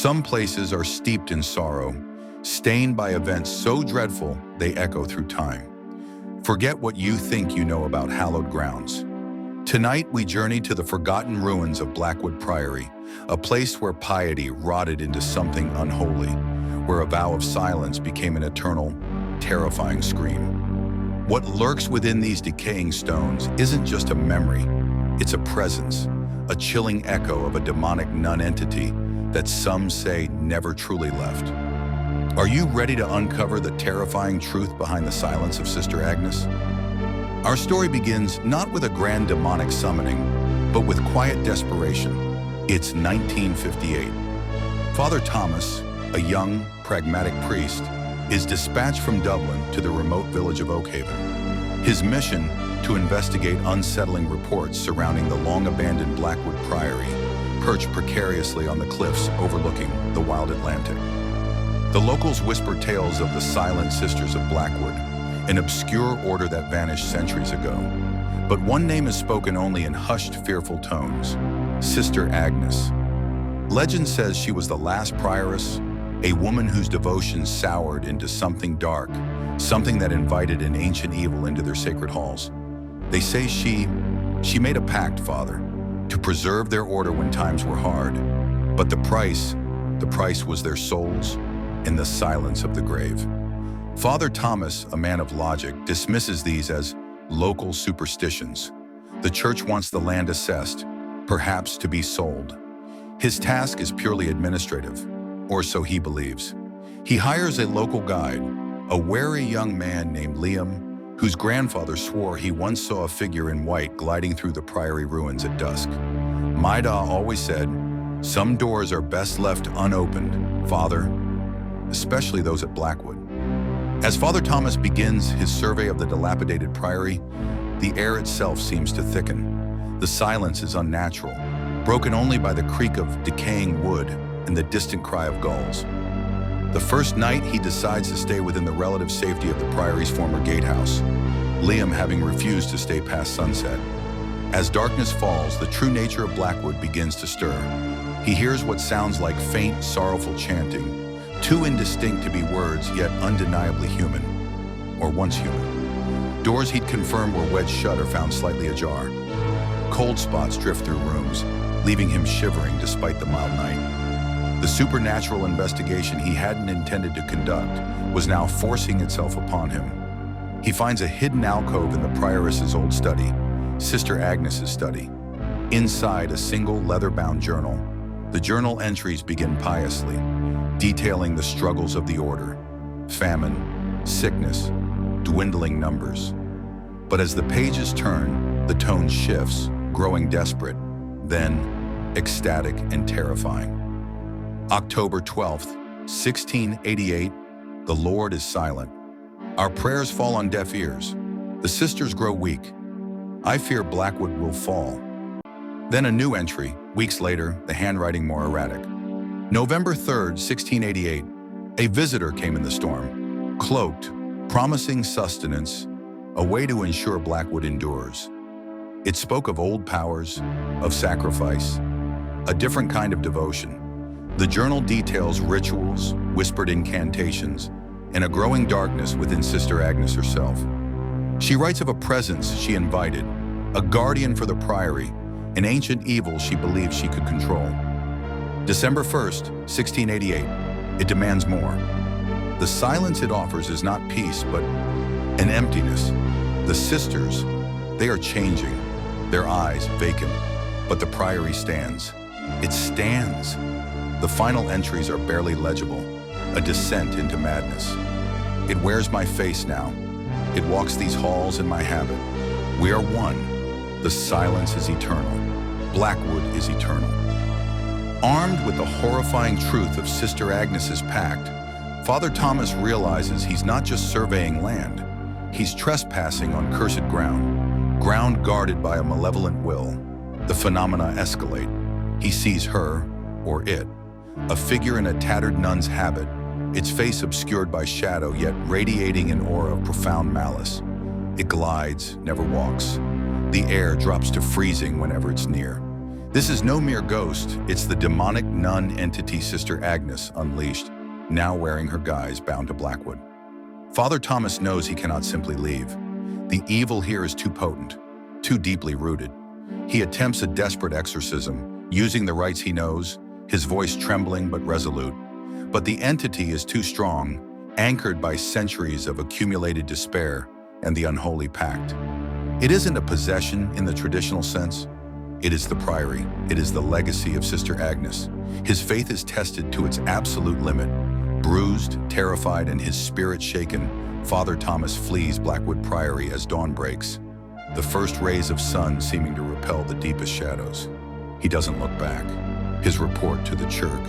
Some places are steeped in sorrow, stained by events so dreadful they echo through time. Forget what you think you know about hallowed grounds. Tonight we journey to the forgotten ruins of Blackwood Priory, a place where piety rotted into something unholy, where a vow of silence became an eternal, terrifying scream. What lurks within these decaying stones isn't just a memory, it's a presence, a chilling echo of a demonic nonentity that some say never truly left. Are you ready to uncover the terrifying truth behind the silence of Sister Agnes? Our story begins not with a grand demonic summoning, but with quiet desperation. It's 1958. Father Thomas, a young, pragmatic priest, is dispatched from Dublin to the remote village of Oakhaven. His mission, to investigate unsettling reports surrounding the long-abandoned Blackwood Priory, perched precariously on the cliffs overlooking the wild Atlantic. The locals whisper tales of the Silent Sisters of Blackwood, an obscure order that vanished centuries ago. But one name is spoken only in hushed, fearful tones: Sister Agnes. Legend says she was the last prioress, a woman whose devotion soured into something dark, something that invited an ancient evil into their sacred halls. They say she made a pact, Father, to preserve their order when times were hard. But the price was their souls in the silence of the grave. Father Thomas, a man of logic, dismisses these as local superstitions. The church wants the land assessed, perhaps to be sold. His task is purely administrative, or so he believes. He hires a local guide, a wary young man named Liam, whose grandfather swore he once saw a figure in white gliding through the priory ruins at dusk. Maida always said, "Some doors are best left unopened, Father," especially those at Blackwood. As Father Thomas begins his survey of the dilapidated priory, the air itself seems to thicken. The silence is unnatural, broken only by the creak of decaying wood and the distant cry of gulls. The first night, he decides to stay within the relative safety of the priory's former gatehouse, Liam having refused to stay past sunset. As darkness falls, the true nature of Blackwood begins to stir. He hears what sounds like faint, sorrowful chanting, too indistinct to be words, yet undeniably human, or once human. Doors he'd confirmed were wedged shut or found slightly ajar. Cold spots drift through rooms, leaving him shivering despite the mild night. The supernatural investigation he hadn't intended to conduct was now forcing itself upon him. He finds a hidden alcove in the prioress's old study, Sister Agnes's study. Inside, a single leather-bound journal. The journal entries begin piously, detailing the struggles of the order: famine, sickness, dwindling numbers. But as the pages turn, the tone shifts, growing desperate, then ecstatic and terrifying. October 12th, 1688, the Lord is silent. Our prayers fall on deaf ears. The sisters grow weak. I fear Blackwood will fall. Then a new entry, weeks later, the handwriting more erratic. November 3rd, 1688, a visitor came in the storm, cloaked, promising sustenance, a way to ensure Blackwood endures. It spoke of old powers, of sacrifice, a different kind of devotion. The journal details rituals, whispered incantations, and a growing darkness within Sister Agnes herself. She writes of a presence she invited, a guardian for the priory, an ancient evil she believed she could control. December 1st, 1688, it demands more. The silence it offers is not peace, but an emptiness. The sisters, they are changing, their eyes vacant, but the priory stands. It stands. The final entries are barely legible, a descent into madness. It wears my face now. It walks these halls in my habit. We are one. The silence is eternal. Blackwood is eternal. Armed with the horrifying truth of Sister Agnes's pact, Father Thomas realizes he's not just surveying land. He's trespassing on cursed ground guarded by a malevolent will. The phenomena escalate. He sees her, or it, a figure in a tattered nun's habit, its face obscured by shadow, yet radiating an aura of profound malice. It glides, never walks. The air drops to freezing whenever it's near. This is no mere ghost, it's the demonic nun entity Sister Agnes unleashed, now wearing her guise bound to Blackwood. Father Thomas knows he cannot simply leave. The evil here is too potent, too deeply rooted. He attempts a desperate exorcism, using the rites he knows, his voice trembling but resolute. But the entity is too strong, anchored by centuries of accumulated despair and the unholy pact. It isn't a possession in the traditional sense. It is the priory. It is the legacy of Sister Agnes. His faith is tested to its absolute limit. Bruised, terrified, and his spirit shaken, Father Thomas flees Blackwood Priory as dawn breaks, the first rays of sun seeming to repel the deepest shadows. He doesn't look back. His report to the church